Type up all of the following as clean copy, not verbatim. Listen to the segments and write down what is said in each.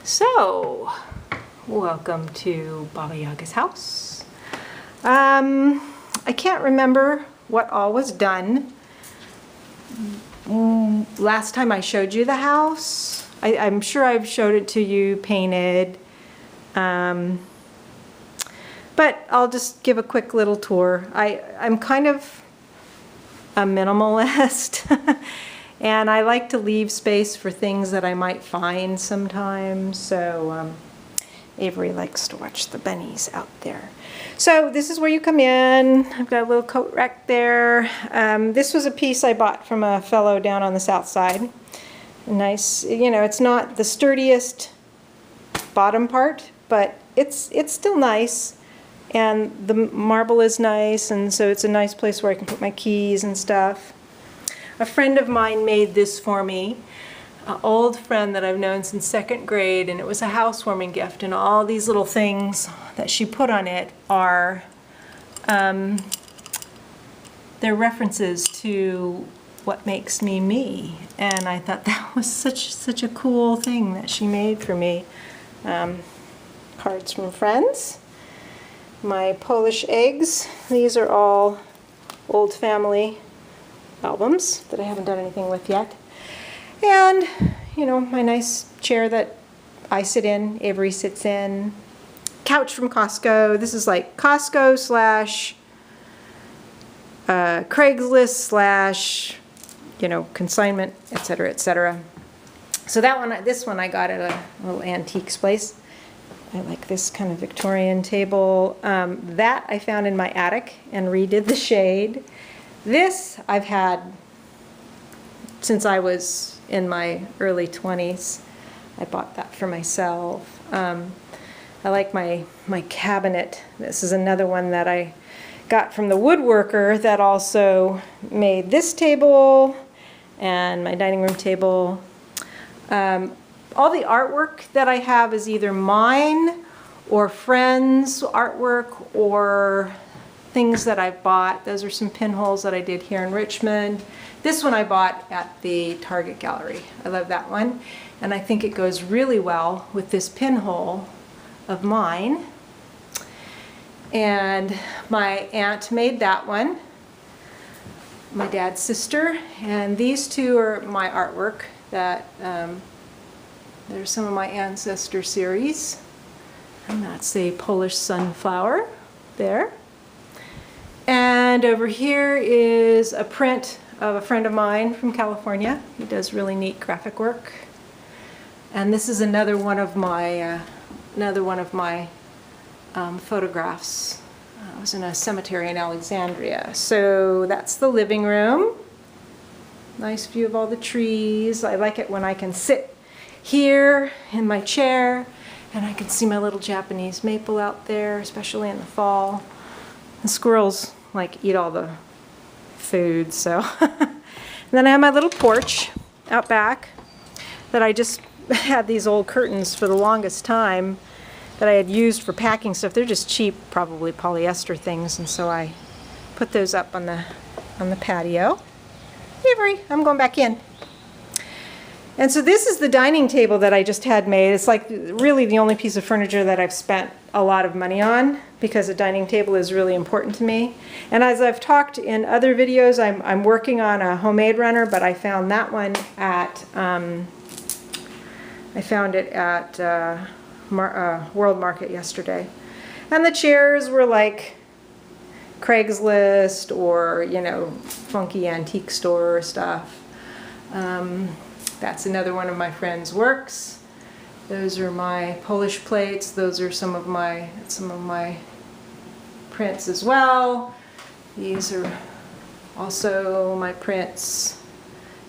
So, welcome to Baba Yaga's house. I can't remember what all was done. Last time I showed you the house, I'm sure I've showed it to you painted. But I'll just give a quick little tour. I'm kind of a minimalist. And I like to leave space for things that I might find sometimes. So Avery likes to watch the bunnies out there. So this is where you come in. I've got a little coat rack there. This was a piece I bought from a fellow down on the south side. Nice, you know, it's not the sturdiest bottom part, but it's still nice. And the marble is nice, and so it's a nice place where I can put my keys and stuff. A friend of mine made this for me, an old friend that I've known since second grade, and it was a housewarming gift, and all these little things that she put on it are they're references to what makes me me, and I thought that was such a cool thing that she made for me. Cards from friends. My Polish eggs, these are all old family albums that I haven't done anything with yet. And, you know, my nice chair that I sit in, Avery sits in. Couch from Costco. This is like Costco slash Craigslist slash, you know, consignment, etc., etc. So that one, this one I got at a little antiques place. I like this kind of Victorian table. That I found in my attic and redid the shade. This I've had since I was in my early 20s. I bought that for myself. I like my cabinet. This is another one that I got from the woodworker that also made this table and my dining room table. All the artwork that I have is either mine or friends' artwork or things that I bought. Those are some pinholes that I did here in Richmond. This one I bought at the Target gallery. I love that one. And I think it goes really well with this pinhole of mine. And my aunt made that one. My dad's sister. And these two are my artwork that there's some of my ancestor series. And that's a Polish sunflower there. And over here is a print of a friend of mine from California. He does really neat graphic work. And this is another one of my photographs. I was in a cemetery in Alexandria. So that's the living room. Nice view of all the trees. I like it when I can sit here in my chair and I can see my little Japanese maple out there, especially in the fall. The squirrels like eat all the food, so. And then I have my little porch out back that I just had these old curtains for the longest time that I had used for packing stuff. They're just cheap, probably polyester things, and so I put those up on the patio. Avery, I'm going back in. And so this is the dining table that I just had made. It's like really the only piece of furniture that I've spent a lot of money on because a dining table is really important to me. And as I've talked in other videos, I'm working on a homemade runner, but I found that one at, World Market yesterday. And the chairs were like Craigslist or, you know, funky antique store stuff. That's another one of my friend's works. Those are my Polish plates. Those are some of my prints as well. These are also my prints.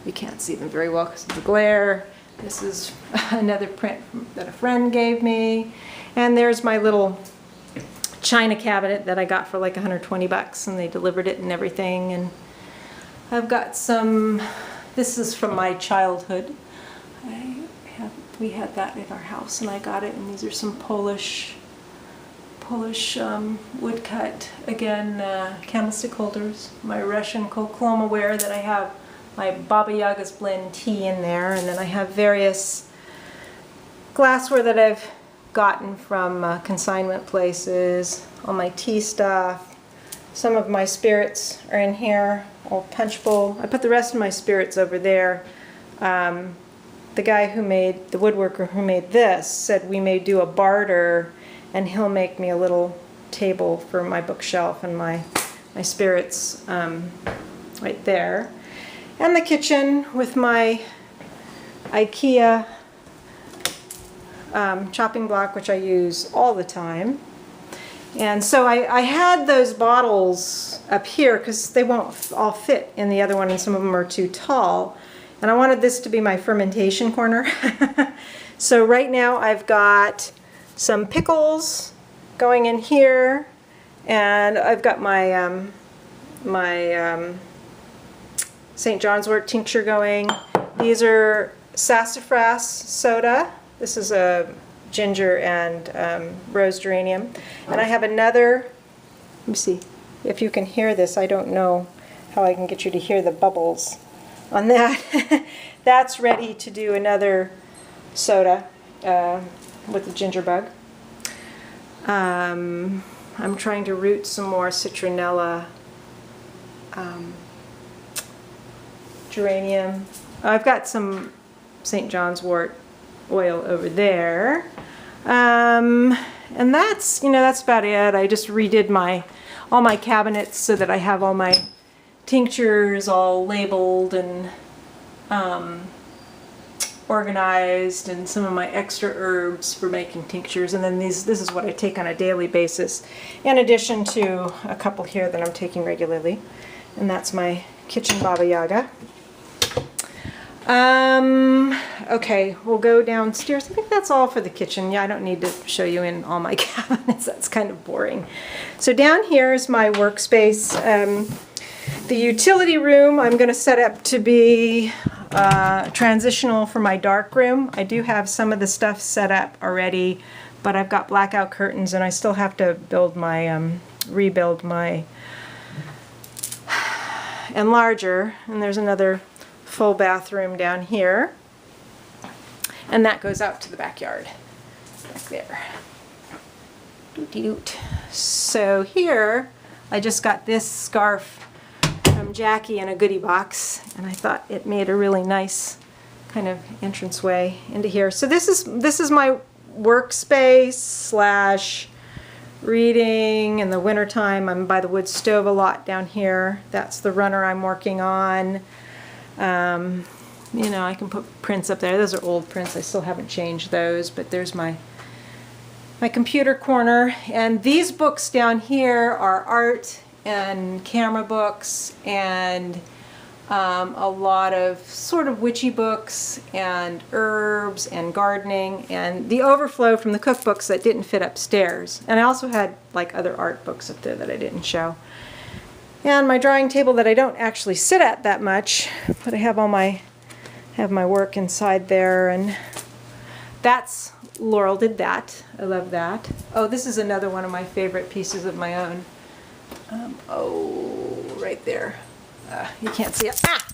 You can't see them very well because of the glare. This is another print that a friend gave me. And there's my little china cabinet that I got for like 120 bucks, and they delivered it and everything. And I've got some. This is from my childhood. We had that in our house, and I got it. And these are some Polish woodcut, again, candlestick holders. My Russian Kokloma ware that I have my Baba Yaga's blend tea in there, and then I have various glassware that I've gotten from consignment places, all my tea stuff. Some of my spirits are in here, old punch bowl. I put the rest of my spirits over there. The guy who made, the woodworker who made this, said we may do a barter and he'll make me a little table for my bookshelf and my spirits right there. And the kitchen with my IKEA chopping block, which I use all the time. And so I had those bottles up here because they won't all fit in the other one, and some of them are too tall. And I wanted this to be my fermentation corner. So right now I've got some pickles going in here, and I've got my St. John's wort tincture going. These are sassafras soda. This is a ginger and rose geranium. And I have another, let me see if you can hear this. I don't know how I can get you to hear the bubbles on that. That's ready to do another soda with the ginger bug. I'm trying to root some more citronella geranium. I've got some St. John's wort oil over there. And that's, that's about it. I just redid all my cabinets so that I have all my tinctures all labeled and organized, and some of my extra herbs for making tinctures. And then this is what I take on a daily basis, in addition to a couple here that I'm taking regularly. And that's my kitchen Baba Yaga. Okay, we'll go downstairs. I think that's all for the kitchen. Yeah, I don't need to show you in all my cabinets. That's kind of boring. So down here is my workspace. The utility room I'm going to set up to be transitional for my dark room. I do have some of the stuff set up already, but I've got blackout curtains, and I still have to build my rebuild my enlarger. And there's another full bathroom down here, and that goes out to the backyard back there. Doot-de-doot. So here I just got this scarf from Jackie in a goodie box, and I thought it made a really nice kind of entranceway into here. So this is my workspace slash reading. In the wintertime I'm by the wood stove a lot down here. That's the runner I'm working on. I can put prints up there. Those are old prints. I still haven't changed those, but there's my computer corner. And these books down here are art and camera books, and a lot of sort of witchy books and herbs and gardening, and the overflow from the cookbooks that didn't fit upstairs. And I also had like other art books up there that I didn't show. And my drawing table that I don't actually sit at that much, but I have all my work inside there, and that's Laurel did that. I love that. Oh, this is another one of my favorite pieces of my own. Oh, right there. You can't see it. Ah!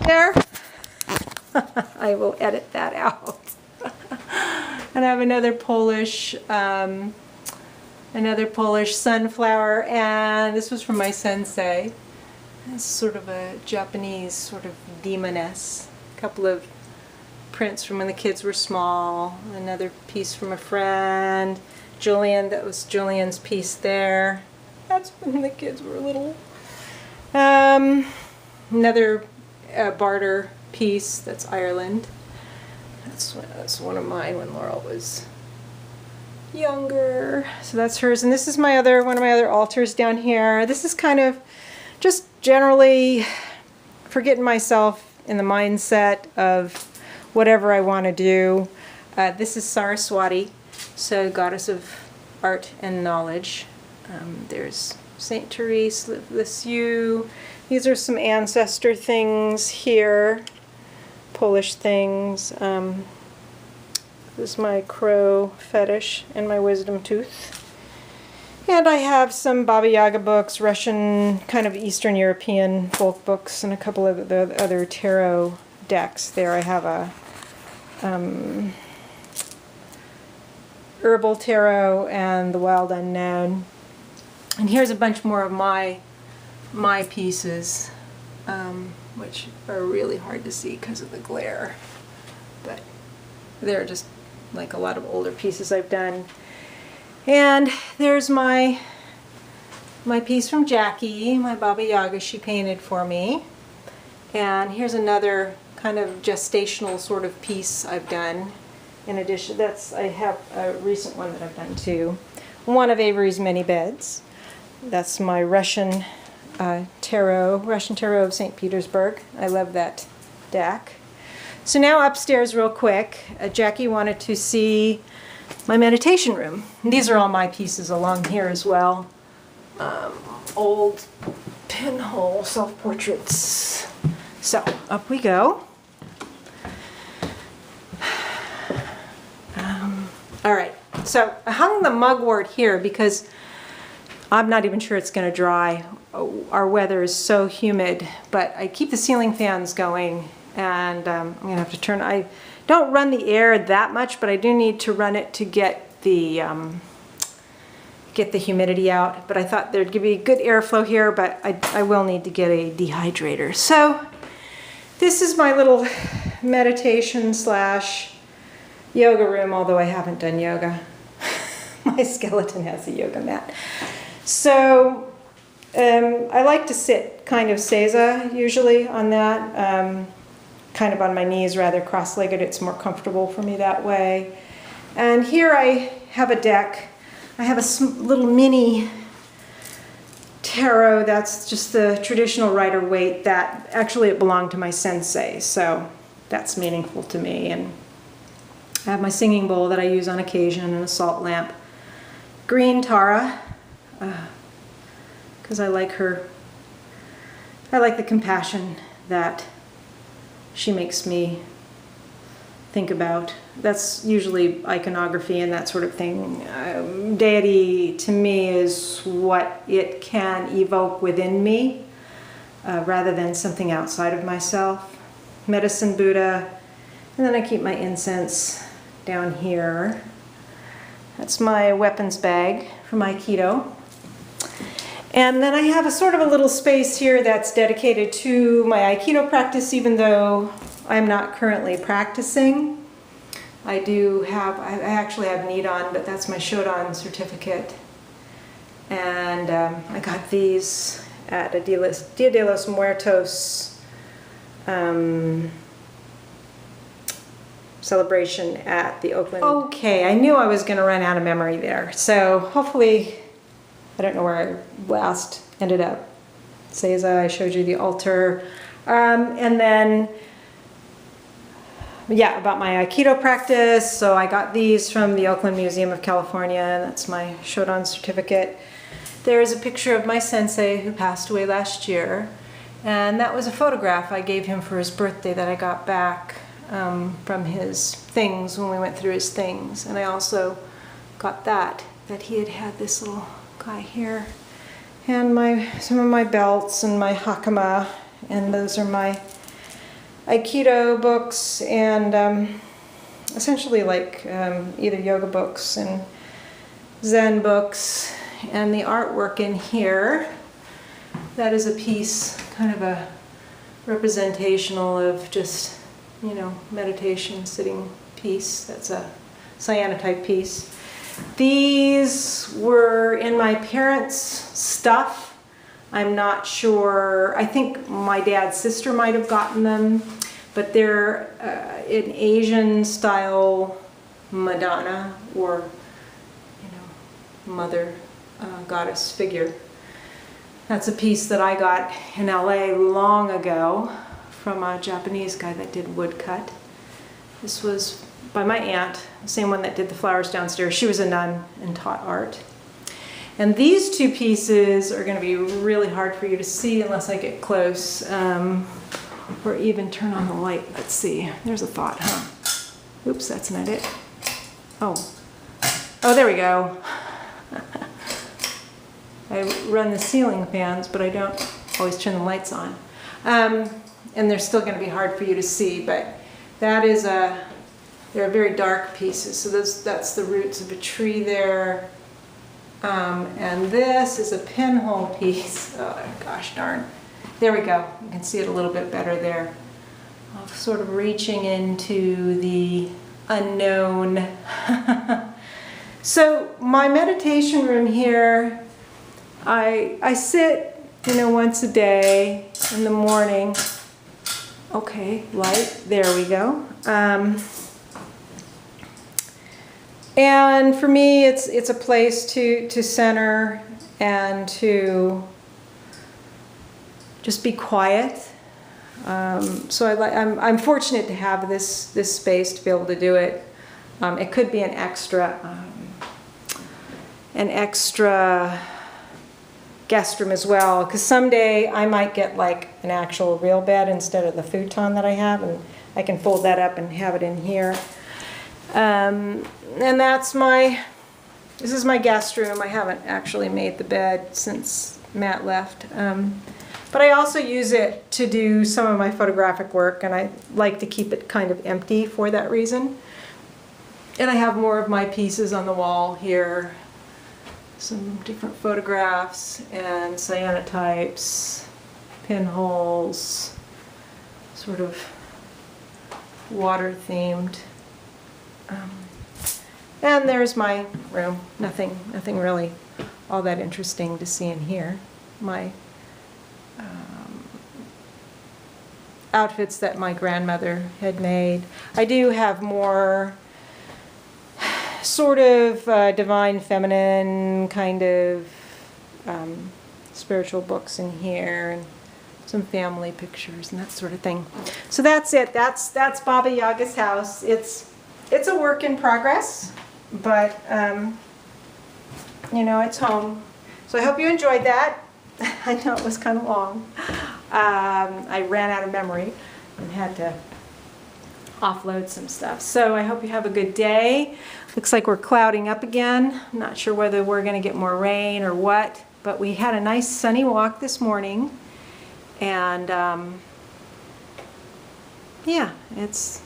There. I will edit that out. And I have another Polish sunflower, and this was from my sensei. It's sort of a Japanese sort of demoness. A couple of prints from when the kids were small. Another piece from a friend. Julian, that was Julian's piece there. That's when the kids were little. Another barter piece, that's Ireland. That's one of mine when Laurel was younger. So that's hers. And this is one of my other altars down here. This is kind of just generally for getting myself in the mindset of whatever I want to do. This is Saraswati, so goddess of art and knowledge. There's Saint Therese Lisieux. These are some ancestor things here, Polish things. This is my crow fetish and my wisdom tooth. And I have some Baba Yaga books, Russian, kind of Eastern European folk books, and a couple of the other tarot decks. There I have a Herbal Tarot and the Wild Unknown. And here's a bunch more of my pieces, which are really hard to see because of the glare. But they're just like a lot of older pieces I've done. And there's my piece from Jackie, my Baba Yaga she painted for me. And here's another kind of gestational sort of piece I've done. In addition, I have a recent one that I've done too. One of Avery's Many Beds. That's my Russian Tarot of St. Petersburg. I love that deck. So now upstairs real quick, Jackie wanted to see my meditation room. And these are all my pieces along here as well. Old pinhole self-portraits. So up we go. All right, so I hung the mugwort here because I'm not even sure it's going to dry. Our weather is so humid, but I keep the ceiling fans going, and I'm going to have to turn. I don't run the air that much, but I do need to run it to get the humidity out. But I thought there'd be good airflow here, but I will need to get a dehydrator. So this is my little meditation / yoga room, although I haven't done yoga. My skeleton has a yoga mat. So I like to sit kind of seiza usually on that, kind of on my knees rather cross-legged. It's more comfortable for me that way. And here I have a deck. I have a little mini tarot that's just the traditional Rider-Waite that actually it belonged to my sensei, so that's meaningful to me. And I have my singing bowl that I use on occasion and a salt lamp. Green Tara, because I like her. I like the compassion that she makes me think about. That's usually iconography and that sort of thing. Deity to me is what it can evoke within me rather than something outside of myself. Medicine Buddha, and then I keep my incense down here. That's my weapons bag from Aikido. And then I have a sort of a little space here that's dedicated to my Aikido practice, even though I'm not currently practicing. I actually have Nidan, but that's my Shodan certificate. And I got these at a Dia de los Muertos celebration at the Oakland. Okay, I knew I was going to run out of memory there. So hopefully, I don't know where I last ended up. Seiza, I showed you the altar. And then, yeah, about my Aikido practice. So I got these from the Oakland Museum of California, and that's my Shodan certificate. There's a picture of my sensei who passed away last year. And that was a photograph I gave him for his birthday that I got back from his things when we went through his things. And I also got that he had this little guy here. And some of my belts and my hakama. And those are my Aikido books and essentially like either yoga books and Zen books. And the artwork in here, that is a piece, kind of a representational of just, you know, meditation, sitting piece. That's a cyanotype piece. These were in my parents' stuff. I'm not sure. I think my dad's sister might have gotten them, but they're an Asian style Madonna or, you know, mother goddess figure. That's a piece that I got in LA long ago from a Japanese guy that did woodcut. This was by my aunt, the same one that did the flowers downstairs. She was a nun and taught art. And these two pieces are going to be really hard for you to see unless I get close or even turn on the light. Let's see. There's a thought, huh? Oops, that's not it. Oh, there we go. I run the ceiling fans, but I don't always turn the lights on. and they're still going to be hard for you to see, but that is they're very dark pieces. So that's the roots of a tree there. And this is a pinhole piece. Oh gosh darn. There we go. You can see it a little bit better there. I'm sort of reaching into the unknown. So my meditation room here, I sit, once a day in the morning. Okay, light, there we go. And for me, it's a place to center and to just be quiet. So I'm fortunate to have this space to be able to do it. It could be an extra guest room as well, because someday I might get like an actual real bed instead of the futon that I have, and I can fold that up and have it in here. And this is my guest room. I haven't actually made the bed since Matt left. But I also use it to do some of my photographic work, and I like to keep it kind of empty for that reason. And I have more of my pieces on the wall here. Some different photographs and cyanotypes, pinholes, sort of water themed. And there's my room. Nothing really all that interesting to see in here. My outfits that my grandmother had made. I do have more sort of divine feminine kind of spiritual books in here, and some family pictures and that sort of thing. So that's it. That's Baba Yaga's house. It's a work in progress, but it's home. So I hope you enjoyed that. I know it was kind of long. I ran out of memory and had to offload some stuff. So I hope you have a good day. Looks like we're clouding up again. I'm not sure whether we're going to get more rain or what, but we had a nice sunny walk this morning, and yeah, it's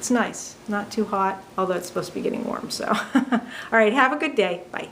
nice. Not too hot, although it's supposed to be getting warm. So all right, have a good day. Bye.